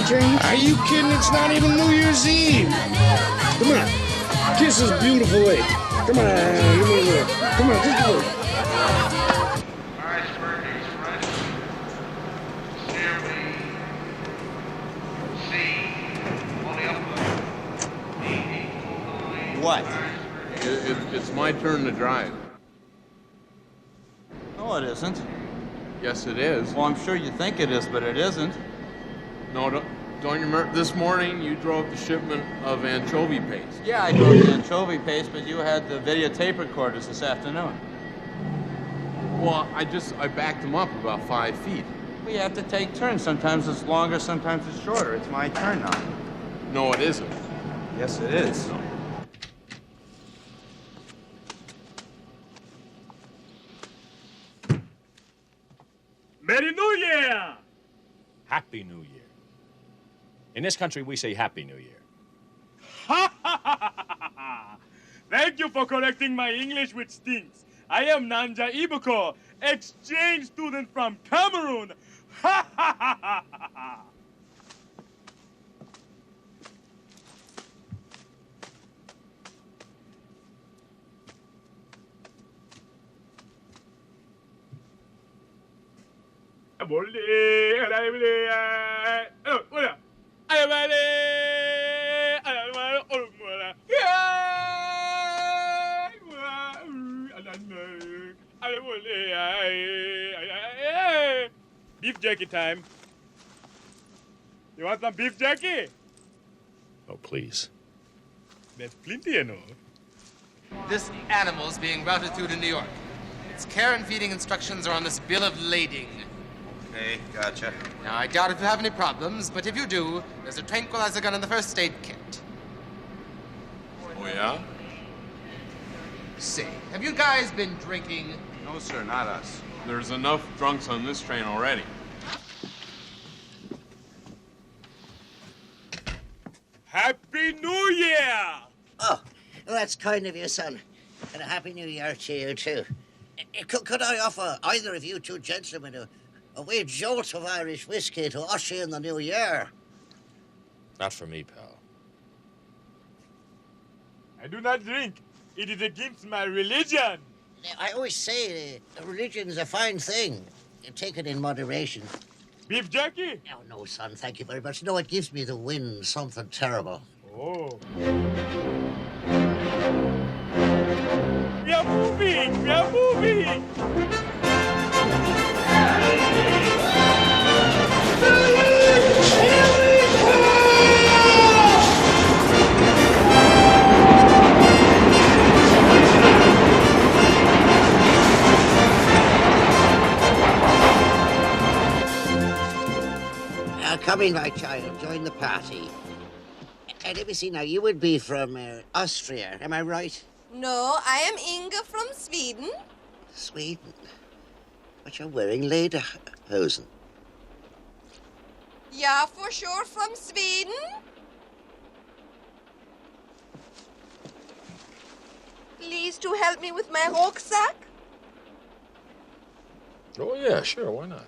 drink? Are you kidding? It's not even New Year's Eve. Come on. Kiss this beautiful lady. Come on. Give me a look. Come on, just a look. What? It's my turn to drive. No, it isn't. Yes, it is. Well, I'm sure you think it is, but it isn't. No, don't you remember? This morning you drove the shipment of anchovy paste. Yeah, I drove the anchovy paste, but you had the videotape recorders this afternoon. Well, I backed them up about 5 feet. We have to take turns. Sometimes it's longer, sometimes it's shorter. It's my turn now. No, it isn't. Yes, it is. Merry New Year! Happy New Year. In this country, we say Happy New Year. Ha ha ha ha ha! Thank you for correcting my English, which stinks. I am Nanja Ibuko, exchange student from Cameroon. Ha ha ha ha ha! Beef jerky time. You want some beef jerky? Oh, please. There's plenty, you know. This animal's being routed through to New York. Its care and feeding instructions are on this bill of lading. Okay, gotcha. Now, I doubt if you have any problems, but if you do, there's a tranquilizer gun in the first aid kit. Oh, yeah? Say, have you guys been drinking? No, sir, not us. There's enough drunks on this train already. Happy New Year! Oh, well, that's kind of you, son. And a Happy New Year to you, too. Could I offer either of you two gentlemen a wee jolt of Irish whiskey to usher in the new year? Not for me, pal. I do not drink. It is against my religion. I always say religion's a fine thing. Take it in moderation. Beef jerky? Oh, no, son, thank you very much. No, it gives me the wind, something terrible. Oh. We are moving! We are moving! Come in, my child. Join the party. Let me see now. You would be from Austria, am I right? No, I am Inga from Sweden. Sweden? But you're wearing lederhosen. Yeah, for sure, from Sweden. Please to help me with my rucksack. Oh, yeah, sure, why not?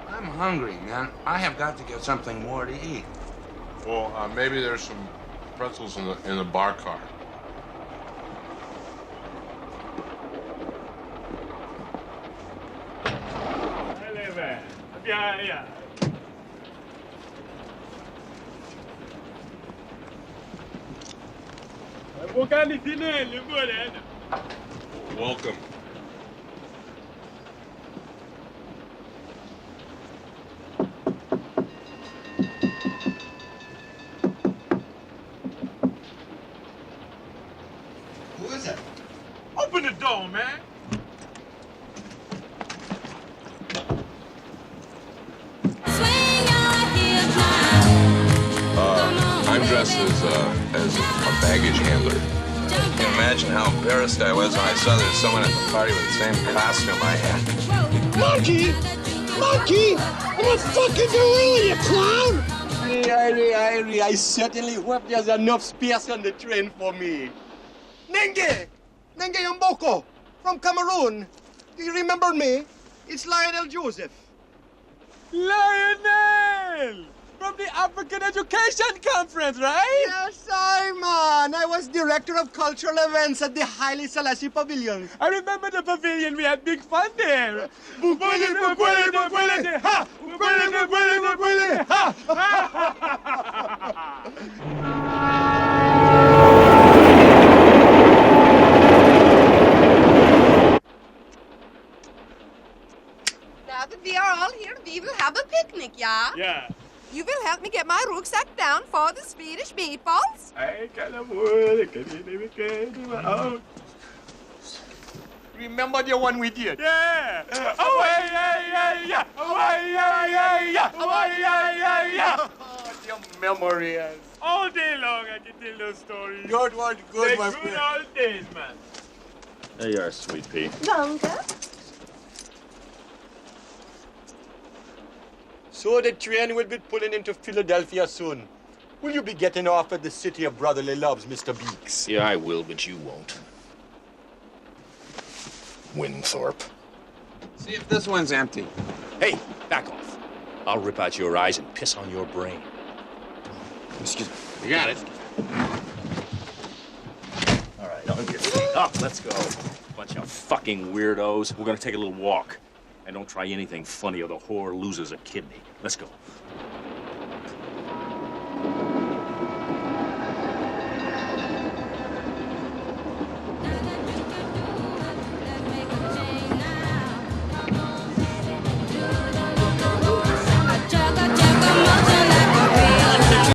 I'm hungry, man. I have got to get something more to eat. Well, maybe there's some pretzels in the bar car. Welcome. Who is it? Open the door, man. Swing your hips now. Come on. dress as a baggage handler. You can imagine how embarrassed I was when I saw there was someone at the party with the same costume I had. Monkey! Monkey! I'm a fucking gorilla, you clown! I certainly hope there's enough space on the train for me. Nenge! Nenge Yomboko from Cameroon. Do you remember me? It's Lionel Joseph. Lionel! From the African Education Conference, right? Yes, Simon. I was director of cultural events at the Haile Selassie Pavilion. I remember the pavilion. We had big fun there. Now that we are all here, we will have a picnic, yeah? Yeah. You will help me get my rucksack down for the Swedish meatballs? Remember the one we did? Yeah! Oh, yeah! Oh, yeah! The memories. All day long I can tell those stories. Good, my friend. Good old days, man. There you are, sweet pea. Danke. So the train will be pulling into Philadelphia soon. Will you be getting off at the City of Brotherly Loves, Mr. Beeks? Yeah, I will, but you won't. Winthorpe. See if this one's empty. Hey, back off. I'll rip out your eyes and piss on your brain. Excuse me. You got it. All right, on your feet. Up, let's go. Bunch of fucking weirdos. We're gonna take a little walk. And don't try anything funny or the whore loses a kidney. Let's go.